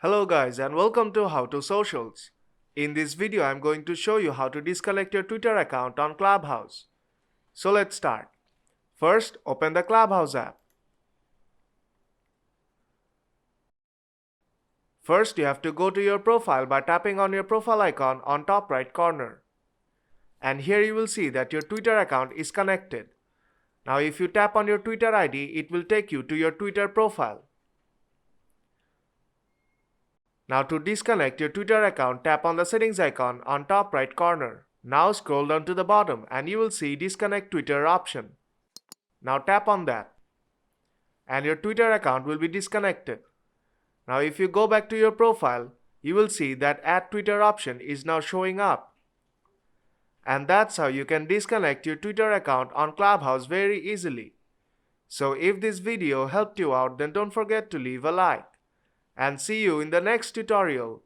Hello guys and welcome to How to Socials. In this video I'm going to show you how to disconnect your Twitter account on Clubhouse. So let's start. First, open the Clubhouse app. First, you have to go to your profile by tapping on your profile icon on top right corner. And here you will see that your Twitter account is connected. Now if you tap on your Twitter ID, it will take you to your Twitter profile. Now to disconnect your Twitter account, tap on the settings icon on top right corner. Now scroll down to the bottom and you will see disconnect Twitter option. Now tap on that and your Twitter account will be disconnected. Now if you go back to your profile, you will see that add Twitter option is now showing up. And that's how you can disconnect your Twitter account on Clubhouse very easily. So if this video helped you out, then don't forget to leave a like. And see you in the next tutorial.